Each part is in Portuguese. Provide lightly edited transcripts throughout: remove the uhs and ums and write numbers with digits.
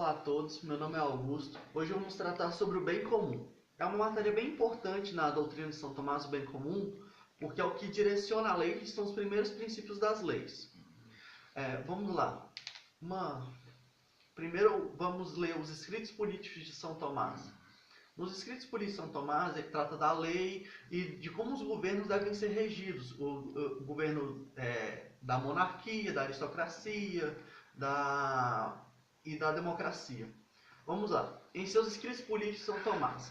Olá a todos, meu nome é Augusto. Hoje vamos tratar sobre o bem comum. É uma matéria bem importante na doutrina de São Tomás, o bem comum, porque é o que direciona a lei, que são os primeiros princípios das leis. Vamos lá. Primeiro vamos ler os escritos políticos de São Tomás. Nos escritos políticos de São Tomás, ele trata da lei e de como os governos devem ser regidos. O governo da monarquia, da aristocracia, e da democracia. Vamos lá. Em seus escritos políticos de São Tomás,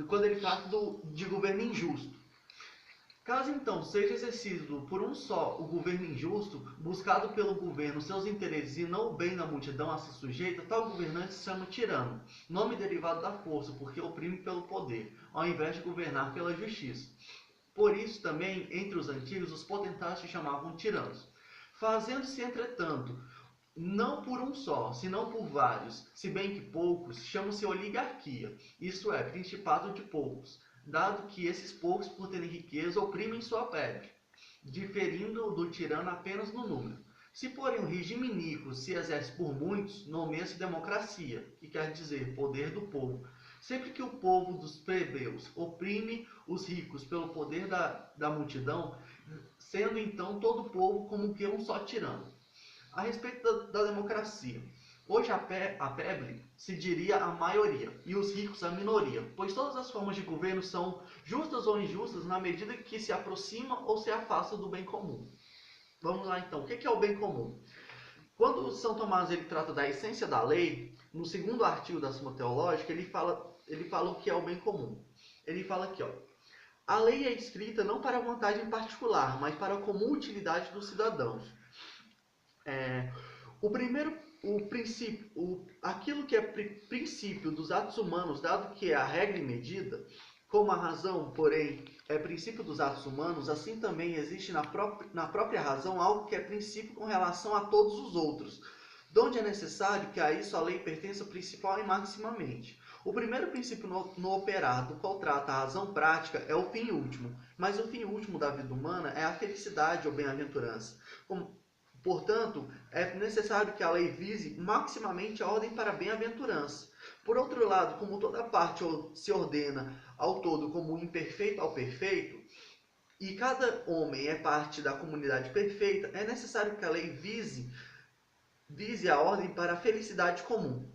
quando ele trata de governo injusto. Caso então seja exercido por um só o governo injusto, buscado pelo governo seus interesses e não o bem da multidão a se sujeita, tal governante se chama tirano, nome derivado da força, porque oprime pelo poder, ao invés de governar pela justiça. Por isso também, entre os antigos, os potentados se chamavam tiranos. Fazendo-se, entretanto, não por um só, senão por vários, se bem que poucos, chamam-se oligarquia, isto é, principado de poucos, dado que esses poucos, por terem riqueza, oprimem sua pele, diferindo do tirano apenas no número. Se, porém, o regime iníquo se exerce por muitos, nomeia-se democracia, que quer dizer poder do povo. Sempre que o povo dos plebeus oprime os ricos pelo poder da multidão, sendo então todo o povo como que um só tirano. A respeito da democracia, hoje a plebe se diria a maioria e os ricos a minoria, pois todas as formas de governo são justas ou injustas na medida que se aproxima ou se afasta do bem comum. Vamos lá então, o que é o bem comum? Quando São Tomás ele trata da essência da lei, no segundo artigo da Suma Teológica, ele fala o que é o bem comum. Ele fala aqui, a lei é escrita não para vantagem particular, mas para a comum utilidade dos cidadãos. Aquilo que é princípio dos atos humanos, dado que é a regra e medida, como a razão, porém, é princípio dos atos humanos, assim também existe na própria razão algo que é princípio com relação a todos os outros, donde é necessário que a isso a lei pertença principal e maximamente. O primeiro princípio no operar, do qual trata a razão prática, é o fim último, mas o fim último da vida humana é a felicidade ou bem-aventurança. Portanto, é necessário que a lei vise maximamente a ordem para a bem-aventurança. Por outro lado, como toda parte se ordena ao todo como imperfeito ao perfeito, e cada homem é parte da comunidade perfeita, é necessário que a lei vise a ordem para a felicidade comum.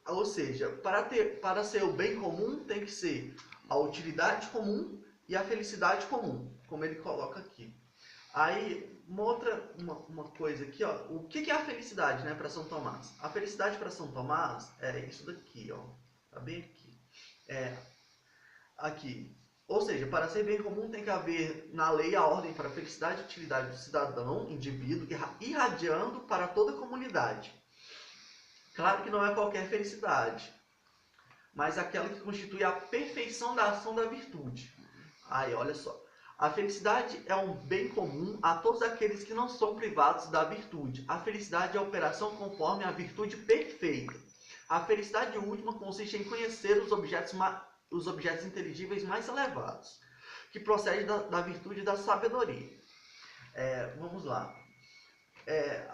Ou seja, para ser o bem comum tem que ser a utilidade comum e a felicidade comum, como ele coloca aqui. Aí, uma coisa aqui, o que é a felicidade, né, para São Tomás? A felicidade para São Tomás é isso daqui, tá bem aqui. Aqui. Ou seja, para ser bem comum tem que haver na lei a ordem para a felicidade e utilidade do cidadão, indivíduo, irradiando para toda a comunidade. Claro que não é qualquer felicidade, mas aquela que constitui a perfeição da ação da virtude. Aí, olha só. A felicidade é um bem comum a todos aqueles que não são privados da virtude. A felicidade é a operação conforme a virtude perfeita. A felicidade última consiste em conhecer os objetos inteligíveis mais elevados, que procedem da virtude da sabedoria. Vamos lá.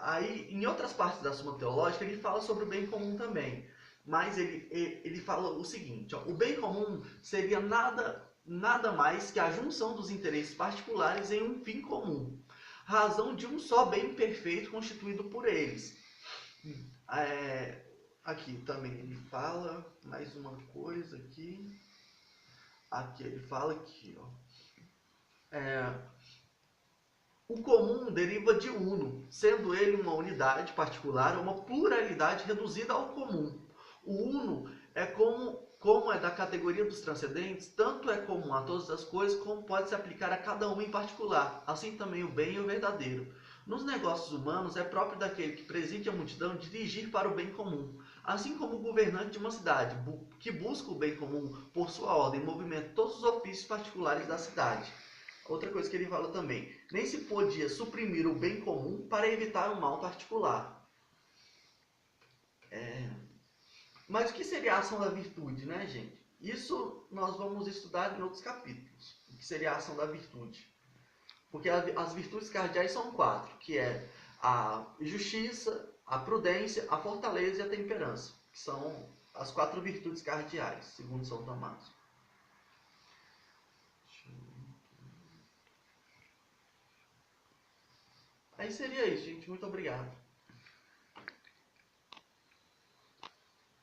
Aí, em outras partes da Suma Teológica, ele fala sobre o bem comum também. Mas ele fala o seguinte, o bem comum seria nada mais que a junção dos interesses particulares em um fim comum, razão de um só bem perfeito constituído por eles. Aqui também ele fala mais uma coisa aqui. Aqui ele fala aqui, o comum deriva de uno, sendo ele uma unidade particular ou uma pluralidade reduzida ao comum. O uno é como é da categoria dos transcendentes, tanto é comum a todas as coisas, como pode se aplicar a cada uma em particular, assim também o bem e o verdadeiro. Nos negócios humanos, é próprio daquele que preside a multidão dirigir para o bem comum, assim como o governante de uma cidade, que busca o bem comum por sua ordem, movimenta todos os ofícios particulares da cidade. Outra coisa que ele fala também, nem se podia suprimir o bem comum para evitar o mal particular. Mas o que seria a ação da virtude, né, gente? Isso nós vamos estudar em outros capítulos. O que seria a ação da virtude? Porque as virtudes cardeais são 4, que é a justiça, a prudência, a fortaleza e a temperança, que são as 4 virtudes cardeais, segundo São Tomás. Aí seria isso, gente. Muito obrigado.